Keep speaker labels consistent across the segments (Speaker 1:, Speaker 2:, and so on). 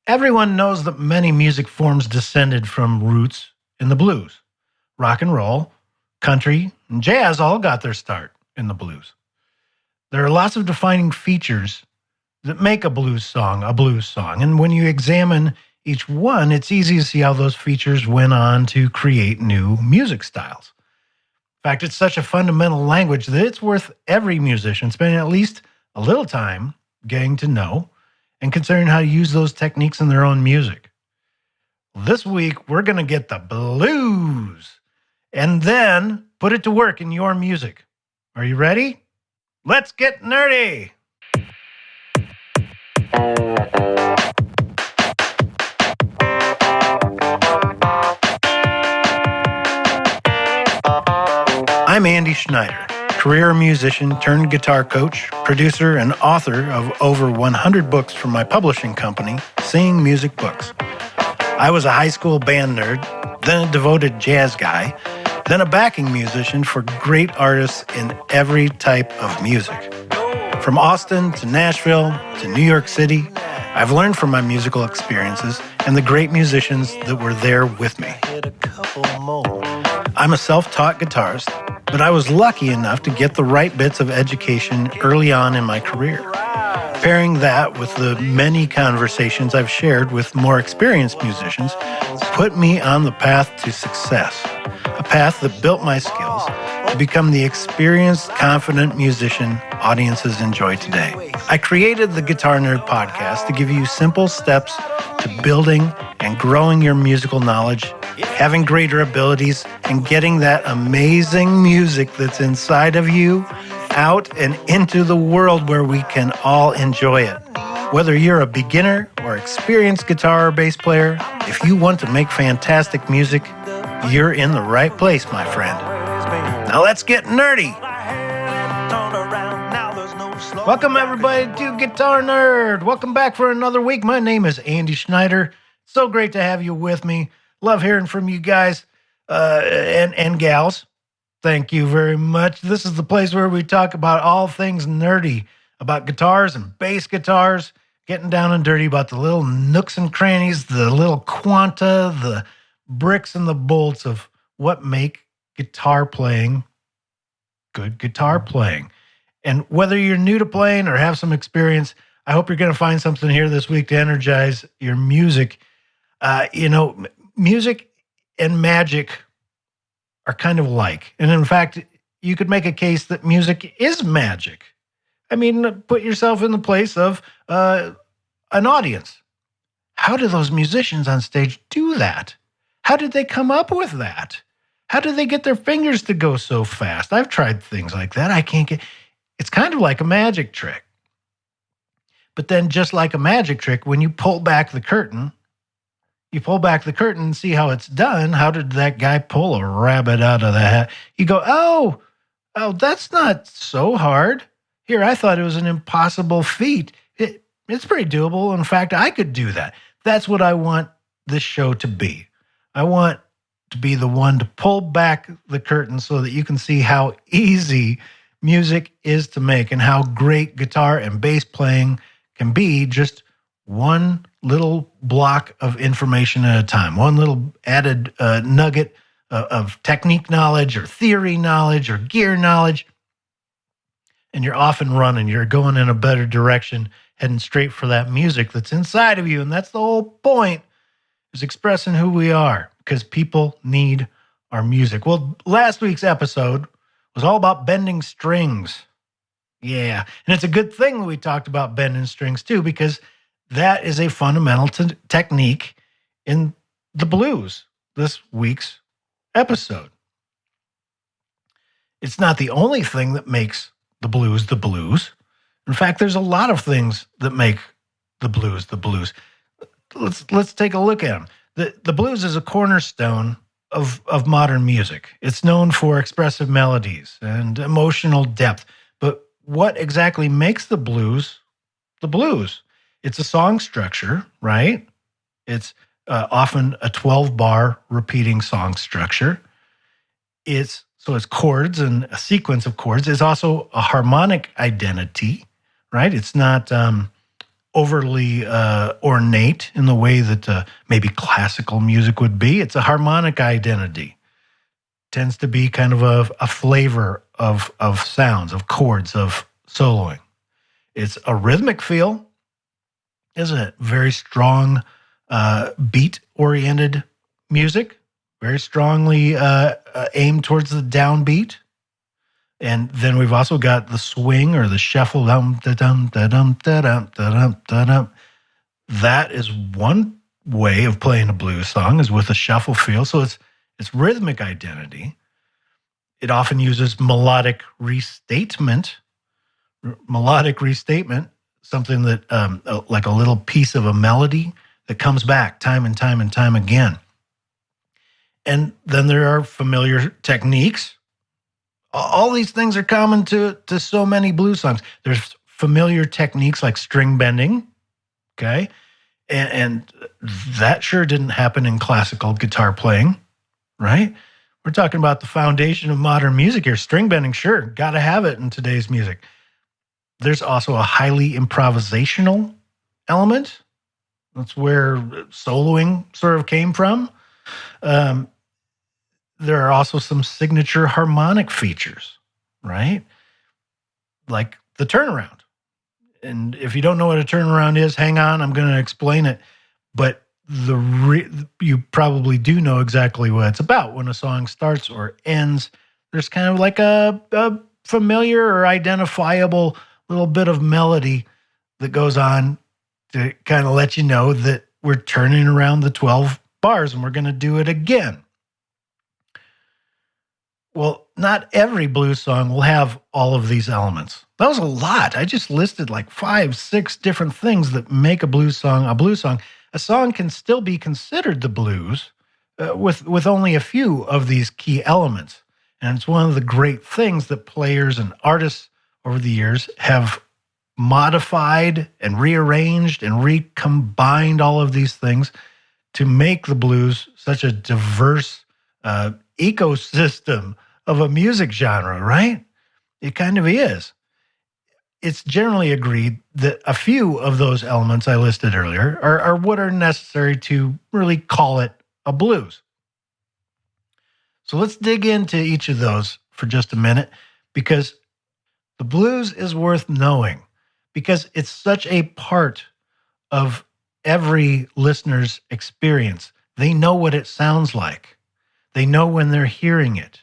Speaker 1: Everyone knows that many music forms descended from roots in the blues. Rock and roll, country, and jazz all got their start in the blues. There are lots of defining features that make a blues song a blues song. And when you examine each one, it's easy to see how those features went on to create new music styles. In fact, it's such a fundamental language that it's worth every musician spending at least a little time getting to know and considering how to use those techniques in their own music. This week, we're going to get the blues and then put it to work in your music. Are you ready? Let's get nerdy! I'm Andy Schneider, career musician turned guitar coach, producer, and author of over 100 books from my publishing company, Sing Music Books. I was a high school band nerd, then a devoted jazz guy, then a backing musician for great artists in every type of music. From Austin to Nashville to New York City, I've learned from my musical experiences and the great musicians that were there with me. I'm a self-taught guitarist, but I was lucky enough to get the right bits of education early on in my career. Pairing that with the many conversations I've shared with more experienced musicians put me on the path to success, a path that built my skills to become the experienced, confident musician audiences enjoy today. I created the Guitar Nerd podcast to give you simple steps to building and growing your musical knowledge, having greater abilities, and getting that amazing music that's inside of you out and into the world where we can all enjoy it. Whether you're a beginner or experienced guitar or bass player, if you want to make fantastic music, you're in the right place, my friend. Now let's get nerdy. Welcome everybody to Guitar Nerd. Welcome back for another week. My name is Andy Schneider. So great to have you with me. Love hearing from you guys and gals. Thank you very much. This is the place where we talk about all things nerdy, about guitars and bass guitars, getting down and dirty about the little nooks and crannies, the little quanta, the bricks and the bolts of what make guitar playing good guitar playing. And whether you're new to playing or have some experience, I hope you're going to find something here this week to energize your music. Music and magic are kind of alike. And in fact, you could make a case that music is magic. I mean, put yourself in the place of an audience. How do those musicians on stage do that? How did they come up with that? How did they get their fingers to go so fast? I've tried things like that. It's kind of like a magic trick. But then just like a magic trick, when you pull back the curtain and see how it's done. How did that guy pull a rabbit out of the hat? You go, oh, that's not so hard. Here, I thought it was an impossible feat. It's pretty doable. In fact, I could do that. That's what I want this show to be. I want to be the one to pull back the curtain so that you can see how easy music is to make and how great guitar and bass playing can be just one little block of information at a time, one little added nugget of technique knowledge or theory knowledge or gear knowledge. And you're off and running. You're going in a better direction, heading straight for that music that's inside of you. And that's the whole point, is expressing who we are, because people need our music. Well, last week's episode was all about bending strings. Yeah. And it's a good thing that we talked about bending strings too, because that is a fundamental technique in the blues, this week's episode. It's not the only thing that makes the blues the blues. In fact, there's a lot of things that make the blues the blues. Let's take a look at them. The blues is a cornerstone of modern music. It's known for expressive melodies and emotional depth. But what exactly makes the blues the blues? It's a song structure, right? It's often a 12-bar repeating song structure. It's chords and a sequence of chords. It's also a harmonic identity, right? It's not overly ornate in the way that maybe classical music would be. It's a harmonic identity. Tends to be kind of a flavor of sounds, of chords, of soloing. It's a rhythmic feel, isn't it? Very strong beat-oriented music, very strongly aimed towards the downbeat. And then we've also got the swing or the shuffle. That is one way of playing a blues song, is with a shuffle feel. So it's rhythmic identity. It often uses melodic restatement, something that like a little piece of a melody that comes back time and time and time again. And then there are familiar techniques. All these things are common to so many blues songs. There's familiar techniques like string bending, okay? And that sure didn't happen in classical guitar playing, right? We're talking about the foundation of modern music here. String bending, sure, got to have it in today's music. There's also a highly improvisational element. That's where soloing sort of came from. There are also some signature harmonic features, right? Like the turnaround. And if you don't know what a turnaround is, hang on, I'm going to explain it. But you probably do know exactly what it's about. When a song starts or ends, there's kind of like a familiar or identifiable little bit of melody that goes on to kind of let you know that we're turning around the 12 bars and we're going to do it again. Well, not every blues song will have all of these elements. That was a lot. I just listed like 5, 6 different things that make a blues song a blues song. A song can still be considered the blues with only a few of these key elements. And it's one of the great things that players and artists over the years have modified and rearranged and recombined all of these things to make the blues such a diverse ecosystem of a music genre, right? It kind of is. It's generally agreed that a few of those elements I listed earlier are what are necessary to really call it a blues. So let's dig into each of those for just a minute, because the blues is worth knowing, because it's such a part of every listener's experience. They know what it sounds like. They know when they're hearing it.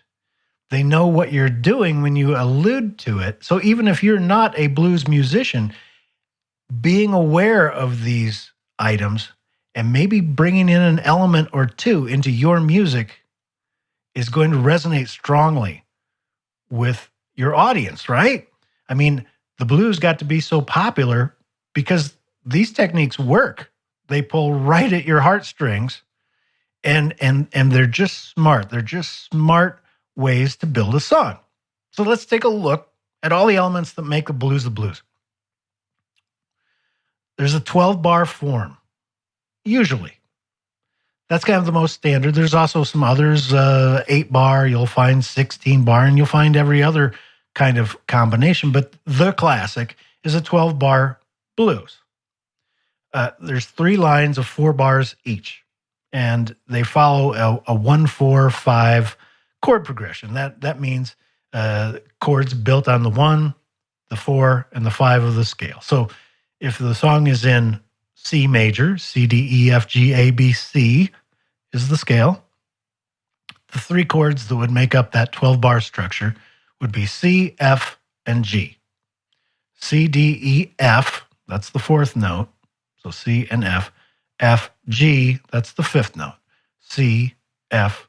Speaker 1: They know what you're doing when you allude to it. So even if you're not a blues musician, being aware of these items and maybe bringing in an element or two into your music is going to resonate strongly with your audience, right? I mean, the blues got to be so popular because these techniques work. They pull right at your heartstrings, and they're just smart. They're just smart ways to build a song. So let's take a look at all the elements that make the blues the blues. There's a 12-bar form, usually. That's kind of the most standard. There's also some others, 8-bar, you'll find 16-bar, and you'll find every other kind of combination. But the classic is a 12-bar blues. There's 3 lines of 4 bars each, and they follow a 1-4-5 chord progression. That means chords built on the 1, the 4, and the 5 of the scale. So if the song is in C major, C, D, E, F, G, A, B, C is the scale, the 3 chords that would make up that 12-bar structure would be C, F, and G. C, D, E, F, that's the 4th note. So C and F. F, G, that's the 5th note. C, F,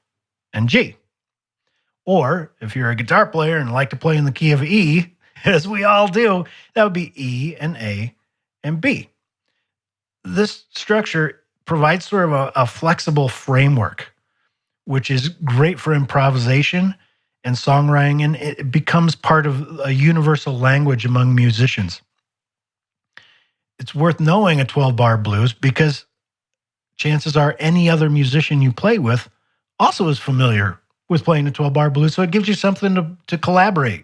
Speaker 1: and G. Or if you're a guitar player and like to play in the key of E, as we all do, that would be E and A and B. This structure provides sort of a flexible framework, which is great for improvisation and songwriting, and it becomes part of a universal language among musicians. It's worth knowing a 12-bar blues because chances are any other musician you play with also is familiar with playing a 12-bar blues, so it gives you something to collaborate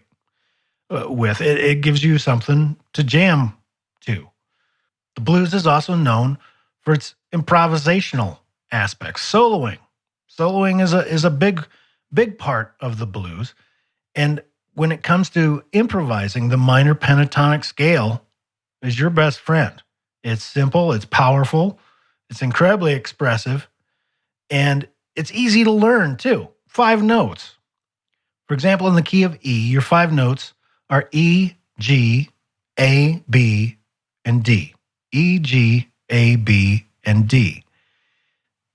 Speaker 1: with. It gives you something to jam to. The blues is also known for its improvisational aspects, soloing. Soloing is a big part of the blues. And when it comes to improvising, the minor pentatonic scale is your best friend. It's simple, it's powerful, it's incredibly expressive, and it's easy to learn too. 5 notes. For example, in the key of E, your 5 notes are E, G, A, B, and D. E, G, A, B, and D.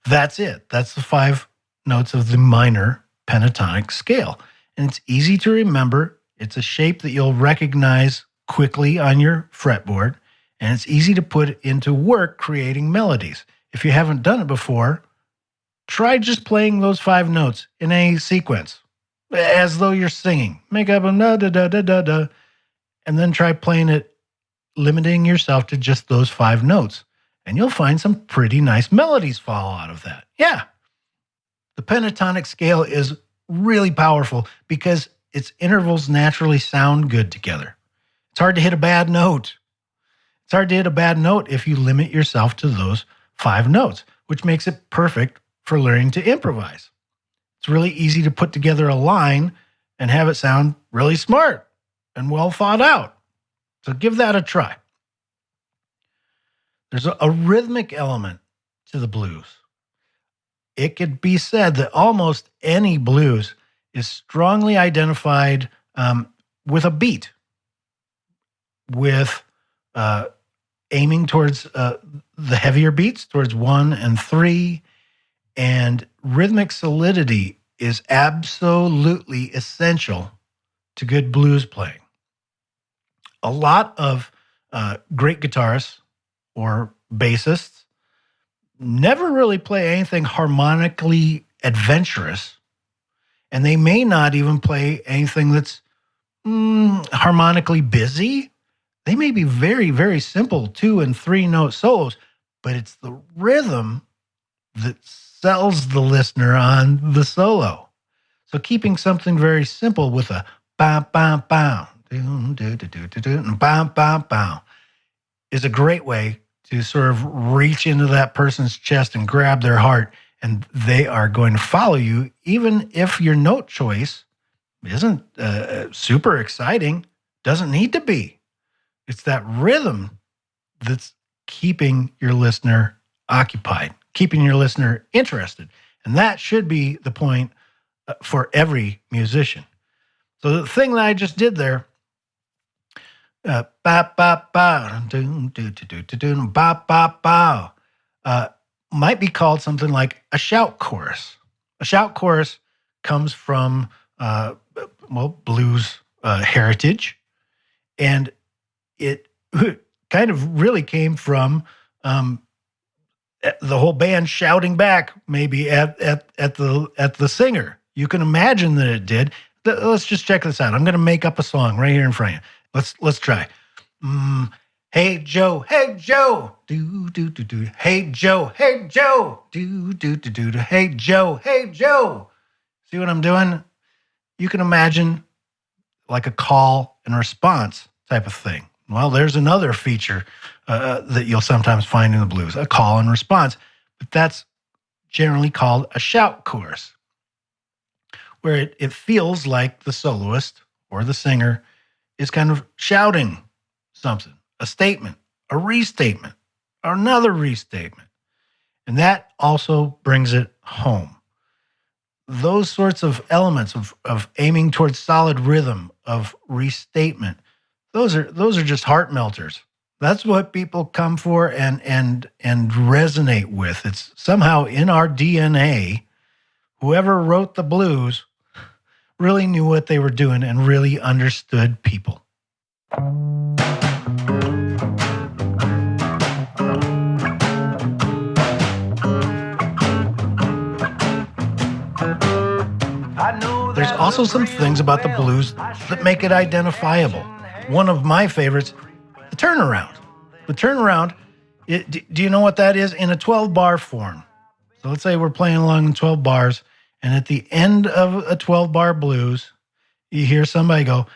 Speaker 1: That's it. That's the 5 notes of the minor pentatonic scale. And it's easy to remember. It's a shape that you'll recognize quickly on your fretboard, and it's easy to put into work creating melodies. If you haven't done it before, try just playing those 5 notes in a sequence as though you're singing. Make up a da da da da da da, and then try playing it, limiting yourself to just those 5 notes. And you'll find some pretty nice melodies fall out of that. Yeah. The pentatonic scale is really powerful because its intervals naturally sound good together. It's hard to hit a bad note. It's hard to hit a bad note if you limit yourself to those 5 notes, which makes it perfect for learning to improvise. It's really easy to put together a line and have it sound really smart and well thought out. So give that a try. There's a rhythmic element to the blues. It could be said that almost any blues is strongly identified with a beat, with aiming towards the heavier beats, towards 1 and 3, and rhythmic solidity is absolutely essential to good blues playing. A lot of great guitarists or bassists never really play anything harmonically adventurous, and they may not even play anything that's harmonically busy. They may be very, very simple 2 and 3 note solos, but it's the rhythm that sells the listener on the solo. So keeping something very simple with a bam, bam, bam, bam, bam, bam is a great way to sort of reach into that person's chest and grab their heart, and they are going to follow you, even if your note choice isn't super exciting. Doesn't need to be. It's that rhythm that's keeping your listener occupied, keeping your listener interested. And that should be the point for every musician. So the thing that I just did there, ba ba ba, do do do do do ba ba ba, might be called something like a shout chorus. A shout chorus comes from blues heritage, and it kind of really came from the whole band shouting back, maybe at the singer. You can imagine that it did. Let's just check this out. I'm going to make up a song right here in front of you. Let's try. Hey Joe, do do do do. Hey Joe, do do do do. Hey Joe. See what I'm doing? You can imagine like a call and response type of thing. Well, there's another feature that you'll sometimes find in the blues, a call and response, but that's generally called a shout chorus, where it feels like the soloist or the singer is kind of shouting something, a statement, a restatement, or another restatement. And that also brings it home. Those sorts of elements of aiming towards solid rhythm, of restatement, those are just heart melters. That's what people come for and resonate with. It's somehow in our DNA. Whoever wrote the blues really knew what they were doing and really understood people. There's also some things about the blues that make it identifiable. One of my favorites, the turnaround. The turnaround, do you know what that is? In a 12-bar form. So let's say we're playing along in 12 bars, and at the end of a 12-bar blues, you hear somebody go,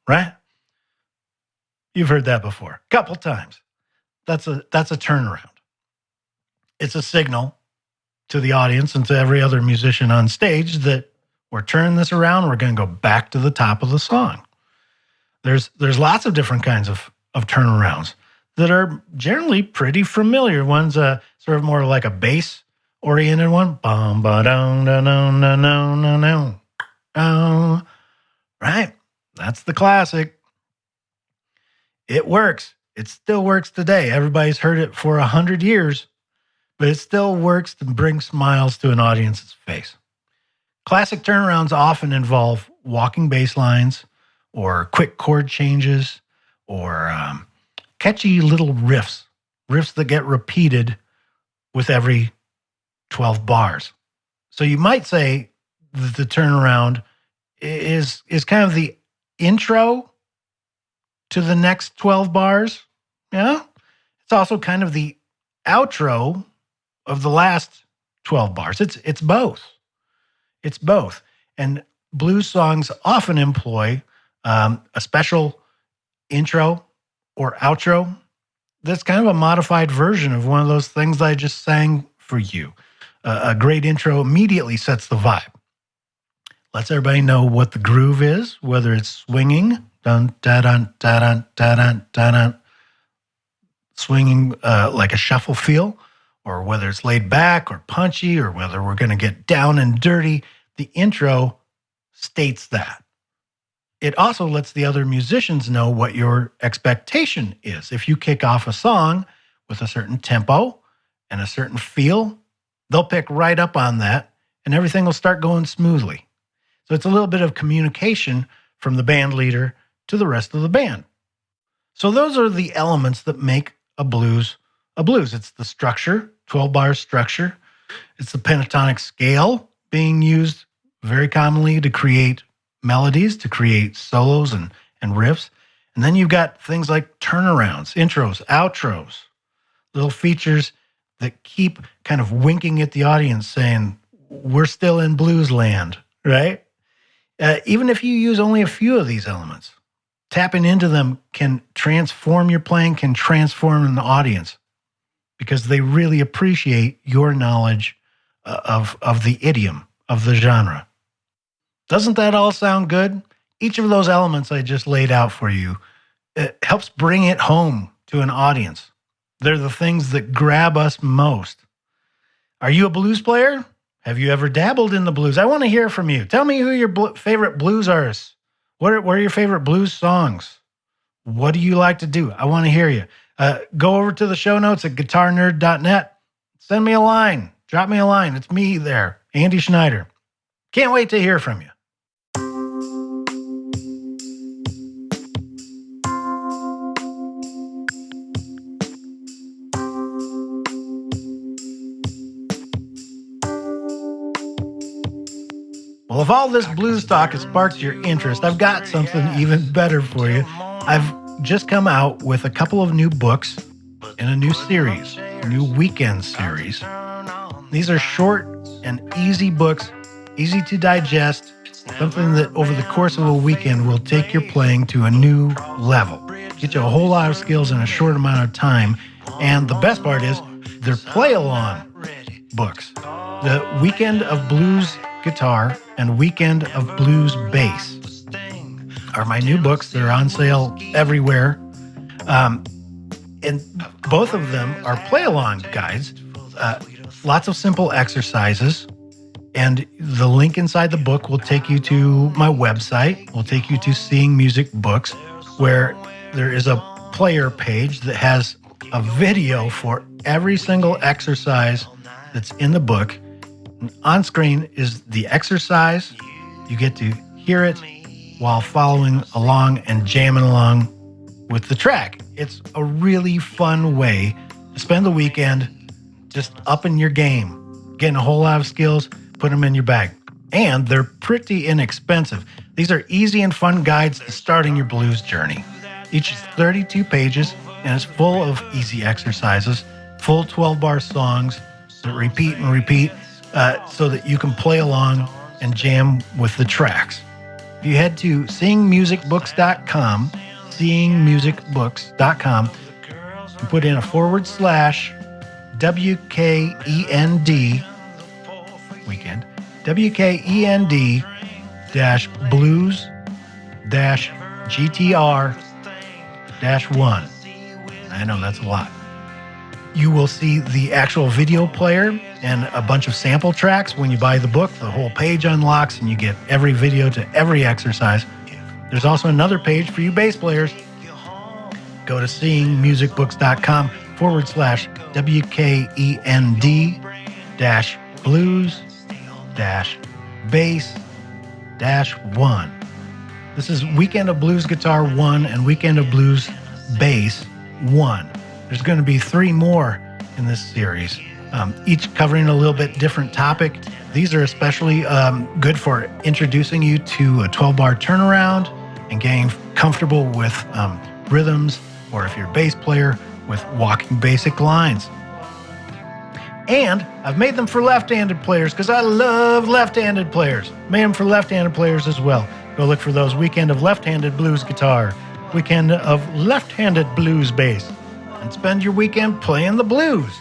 Speaker 1: right? You've heard that before. A couple times. That's a turnaround. It's a signal to the audience and to every other musician on stage that we're turning this around. We're going to go back to the top of the song. There's lots of different kinds of turnarounds that are generally pretty familiar. One's sort of more like a bass oriented one. Bum ba dum da dum da dum da dum. Oh, right. That's the classic. It works. It still works today. Everybody's heard it for 100 years, but it still works to bring smiles to an audience's face. Classic turnarounds often involve walking bass lines or quick chord changes or catchy little riffs that get repeated with every 12 bars. So you might say that the turnaround is kind of the intro to the next 12 bars. Yeah. It's also kind of the outro of the last 12 bars. It's both. It's both. And blues songs often employ a special intro or outro that's kind of a modified version of one of those things that I just sang for you. A great intro immediately sets the vibe. Lets everybody know what the groove is, whether it's swinging, dun da dun da dun da dun da dun, swinging like a shuffle feel, or whether it's laid back or punchy, or whether we're going to get down and dirty. The intro states that. It also lets the other musicians know what your expectation is. If you kick off a song with a certain tempo and a certain feel, they'll pick right up on that and everything will start going smoothly. So it's a little bit of communication from the band leader to the rest of the band. So those are the elements that make a blues a blues. It's the structure, 12-bar structure. It's the pentatonic scale being used very commonly to create melodies, to create solos and riffs. And then you've got things like turnarounds, intros, outros, little features that keep kind of winking at the audience saying, we're still in blues land, right? Even if you use only a few of these elements, tapping into them can transform your playing, can transform an audience because they really appreciate your knowledge of the idiom, of the genre. Doesn't that all sound good? Each of those elements I just laid out for you, it helps bring it home to an audience. They're the things that grab us most. Are you a blues player? Have you ever dabbled in the blues? I want to hear from you. Tell me who your favorite blues artists. What are your favorite blues songs? What do you like to do? I want to hear you. Go over to the show notes at GTRNRD.net. Send me a line. Drop me a line. It's me there, Andy Schneider. Can't wait to hear from you. Well, if all this blues talk has sparked your interest, I've got something even better for you. I've just come out with a couple of new books in a new series, a new weekend series. These are short and easy books, easy to digest, something that over the course of a weekend will take your playing to a new level, get you a whole lot of skills in a short amount of time. And the best part is they're play-along books. The Weekend of Blues Guitar and Weekend of Blues Bass are my new books. They're on sale everywhere. And both of them are play-along guides, lots of simple exercises. And the link inside the book will take you to my website, will take you to Seeing Music Books, where there is a player page that has a video for every single exercise that's in the book. And on screen is the exercise. You get to hear it while following along and jamming along with the track. It's a really fun way to spend the weekend just upping your game, getting a whole lot of skills, put them in your bag. And they're pretty inexpensive. These are easy and fun guides to starting your blues journey. Each is 32 pages and it's full of easy exercises, full 12-bar songs that repeat and repeat so that you can play along and jam with the tracks. If you head to seeingmusicbooks.com, seeingmusicbooks.com and put in a / WKEND weekend, WKEND blues GTR -1. I know that's a lot. You will see the actual video player and a bunch of sample tracks. When you buy the book, the whole page unlocks and you get every video to every exercise. There's also another page for you bass players. Go to seeingmusicbooks.com / WKEND blues bass -1. This is Weekend of Blues Guitar 1 and Weekend of Blues Bass 1. There's going to be 3 more in this series, each covering a little bit different topic. These are especially good for introducing you to a 12-bar turnaround and getting comfortable with rhythms, or if you're a bass player, with walking basic lines. And I've made them for left-handed players because I love left-handed players. Made them for left-handed players as well. Go look for those. Weekend of Left-Handed Blues Guitar, Weekend of Left-Handed Blues Bass, and spend your weekend playing the blues.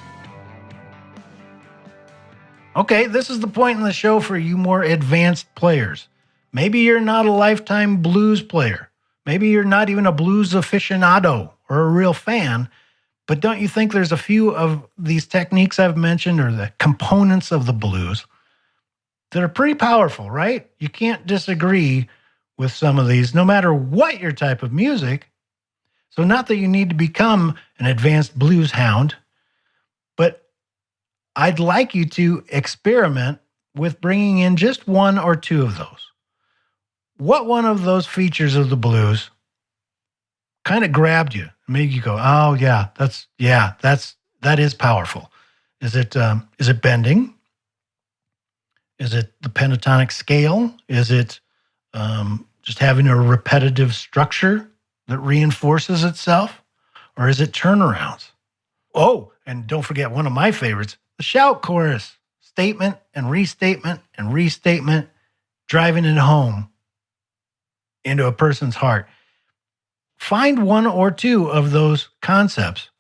Speaker 1: Okay, this is the point in the show for you more advanced players. Maybe you're not a lifetime blues player. Maybe you're not even a blues aficionado or a real fan, but don't you think there's a few of these techniques I've mentioned, or the components of the blues, that are pretty powerful, right? You can't disagree with some of these, no matter what your type of music. So not that you need to become an advanced blues hound, but I'd like you to experiment with bringing in just 1 or 2 of those. What one of those features of the blues kind of grabbed you, made you go, "Oh yeah, that is powerful"? Is it bending? Is it the pentatonic scale? Is it just having a repetitive structure that reinforces itself? Or is it turnarounds? Oh, and don't forget one of my favorites, the shout chorus. Statement and restatement, driving it home into a person's heart. Find 1 or 2 of those concepts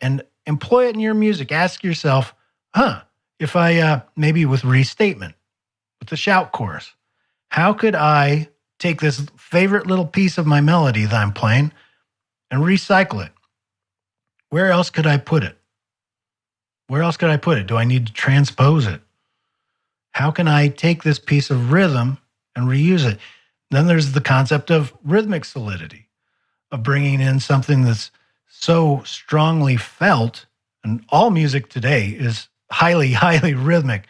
Speaker 1: and employ it in your music. Ask yourself, if I, maybe with restatement, with the shout chorus, how could I take this favorite little piece of my melody that I'm playing and recycle it? Where else could I put it? Do I need to transpose it? How can I take this piece of rhythm and reuse it? Then there's the concept of rhythmic solidity, of bringing in something that's so strongly felt, and all music today is highly, highly rhythmic.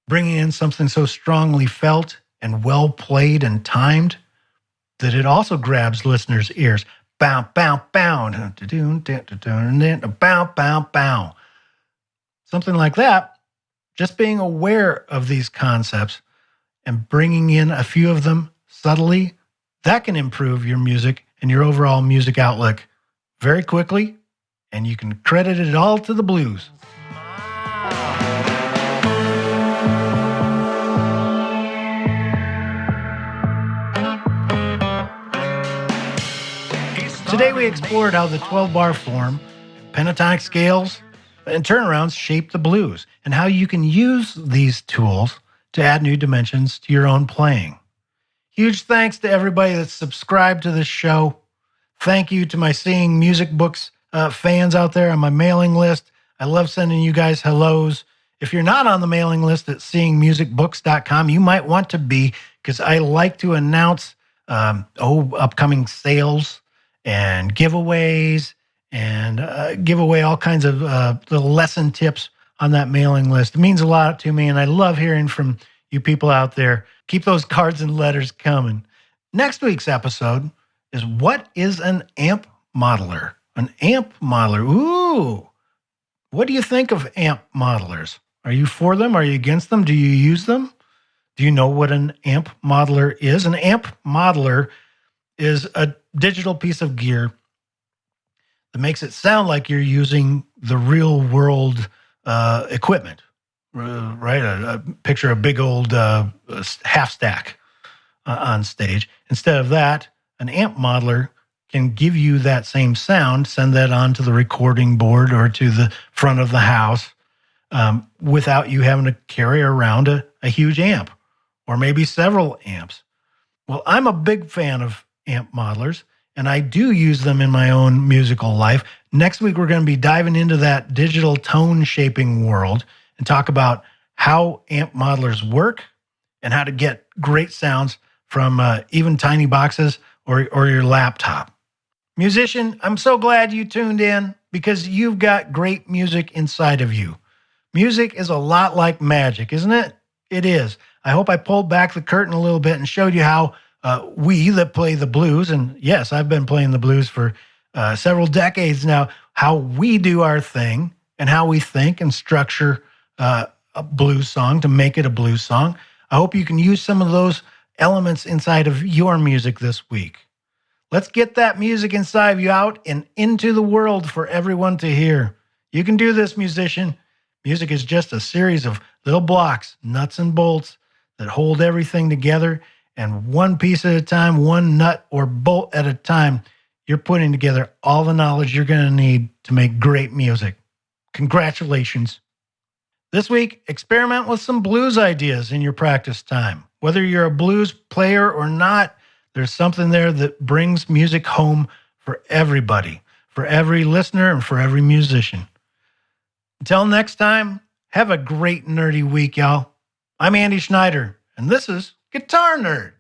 Speaker 1: Bringing in something so strongly felt and well played and timed that it also grabs listeners' ears. Bow, bow, bow, bow, bow, bow. Something like that. Just being aware of these concepts and bringing in a few of them subtly, that can improve your music and your overall music outlook very quickly, and you can credit it all to the blues. Today we explored how the 12-bar form, pentatonic scales, and turnarounds shape the blues, and how you can use these tools to add new dimensions to your own playing. Huge thanks to everybody that's subscribed to this show. Thank you to my Seeing Music Books fans out there on my mailing list. I love sending you guys hellos. If you're not on the mailing list at seeingmusicbooks.com, you might want to be, because I like to announce upcoming sales and giveaways, and give away all kinds of little lesson tips on that mailing list. It means a lot to me, and I love hearing from you people out there. Keep those cards and letters coming. Next week's episode is, what is an amp modeler? An amp modeler. Ooh. What do you think of amp modelers? Are you for them? Are you against them? Do you use them? Do you know what an amp modeler is? An amp modeler is a digital piece of gear that makes it sound like you're using the real world equipment, right? Picture a big old half stack on stage. Instead of that, an amp modeler can give you that same sound, send that onto the recording board or to the front of the house without you having to carry around a huge amp or maybe several amps. Well, I'm a big fan of amp modelers, and I do use them in my own musical life. Next week, we're going to be diving into that digital tone shaping world and talk about how amp modelers work and how to get great sounds from even tiny boxes or your laptop. Musician, I'm so glad you tuned in because you've got great music inside of you. Music is a lot like magic, isn't it? It is. I hope I pulled back the curtain a little bit and showed you how we that play the blues, and yes, I've been playing the blues for several decades now, how we do our thing and how we think and structure a blues song to make it a blues song. I hope you can use some of those elements inside of your music this week. Let's get that music inside of you out and into the world for everyone to hear. You can do this, musician. Music is just a series of little blocks, nuts and bolts that hold everything together. And one piece at a time, one nut or bolt at a time, you're putting together all the knowledge you're going to need to make great music. Congratulations. This week, experiment with some blues ideas in your practice time. Whether you're a blues player or not, there's something there that brings music home for everybody, for every listener and for every musician. Until next time, have a great nerdy week, y'all. I'm Andy Schneider, and this is Guitar Nerd.